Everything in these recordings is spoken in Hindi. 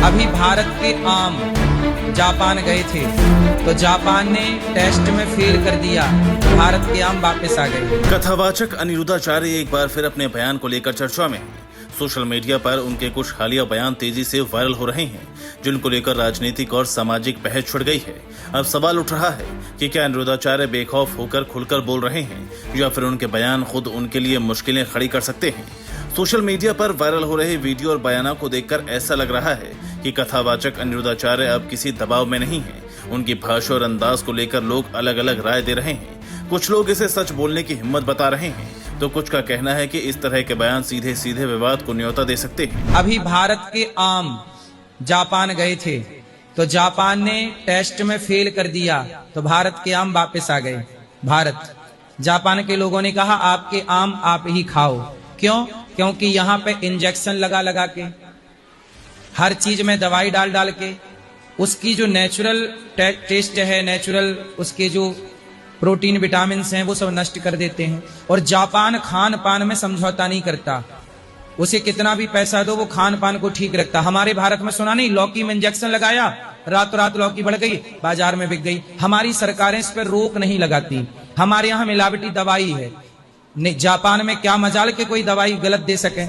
अभी भारत के आम जापान गए थे तो जापान ने टेस्ट में फेल कर दिया, भारत के आम वापस आ गए। कथावाचक अनिरुद्धाचार्य एक बार फिर अपने बयान को लेकर चर्चा में हैं। सोशल मीडिया पर उनके कुछ हालिया बयान तेजी से वायरल हो रहे हैं, जिनको लेकर राजनीतिक और सामाजिक बहस छिड़ गई है। अब सवाल उठ रहा है कि क्या अनिरुद्धाचार्य बेखौफ होकर खुलकर बोल रहे हैं या फिर उनके बयान खुद उनके लिए मुश्किलें खड़ी कर सकते हैं। सोशल मीडिया पर वायरल हो रहे वीडियो और बयानों को देखकर ऐसा लग रहा है कि कथावाचक अनिरुद्धाचार्य अब किसी दबाव में नहीं है। उनकी भाषा और अंदाज को लेकर लोग अलग अलग राय दे रहे हैं। कुछ लोग इसे सच बोलने की हिम्मत बता रहे हैं, तो कुछ का कहना है कि इस तरह के बयान सीधे सीधे विवाद को न्योता दे सकते हैं। अभी भारत के आम जापान गए थे तो जापान ने टेस्ट में फेल कर दिया तो भारत के आम वापस आ गए। जापान के लोगों ने कहा आपके आम आप ही खाओ। क्यों? क्योंकि यहाँ पे इंजेक्शन लगा लगा के, हर चीज में दवाई डाल डाल के उसकी जो नेचुरल टेस्ट है, नेचुरल उसके जो प्रोटीन विटामिन हैं वो सब नष्ट कर देते हैं। और जापान खान पान में समझौता नहीं करता, उसे कितना भी पैसा दो वो खान पान को ठीक रखता। हमारे भारत में सुना नहीं, लौकी में इंजेक्शन लगाया, रातों रात लौकी बढ़ गई, बाजार में बिक गई। हमारी सरकारें इस पर रोक नहीं लगाती, हमारे यहाँ मिलावटी दवाई है। जापान में क्या मजाल के कोई दवाई गलत दे सके।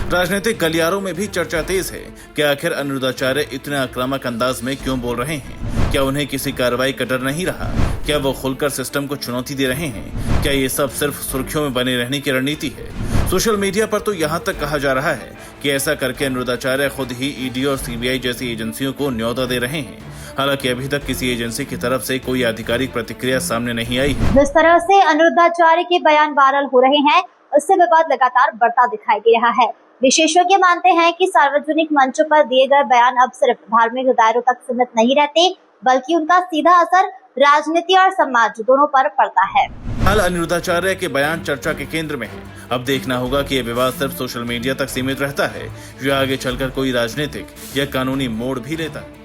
राजनीतिक गलियारों में भी चर्चा तेज है कि आखिर अनिरुद्धाचार्य इतने आक्रामक अंदाज में क्यों बोल रहे हैं। क्या उन्हें किसी कार्रवाई का डर नहीं रहा? क्या वो खुलकर सिस्टम को चुनौती दे रहे हैं? क्या ये सब सिर्फ सुर्खियों में बने रहने की रणनीति है? सोशल मीडिया पर तो यहाँ तक कहा जा रहा है कि ऐसा करके अनिरुद्धाचार्य खुद ही ईडी और सीबीआई जैसी एजेंसियों को न्योता दे रहे हैं। हालांकि अभी तक किसी एजेंसी की तरफ से कोई आधिकारिक प्रतिक्रिया सामने नहीं आई। जिस तरह से अनिरुद्धाचार्य के बयान वायरल हो रहे हैं, उससे विवाद लगातार बढ़ता दिखाई दे रहा है। विशेषज्ञ मानते हैं कि सार्वजनिक मंचों पर दिए गए बयान अब सिर्फ धार्मिक दायरों तक सीमित नहीं रहते, बल्कि उनका सीधा असर राजनीति और समाज दोनों पर पड़ता है। हाल अनिरुद्धाचार्य के बयान चर्चा के केंद्र में है। अब देखना होगा कि यह विवाद सिर्फ सोशल मीडिया तक सीमित रहता है या आगे चलकर कोई राजनीतिक या कानूनी मोड़ भी लेता है।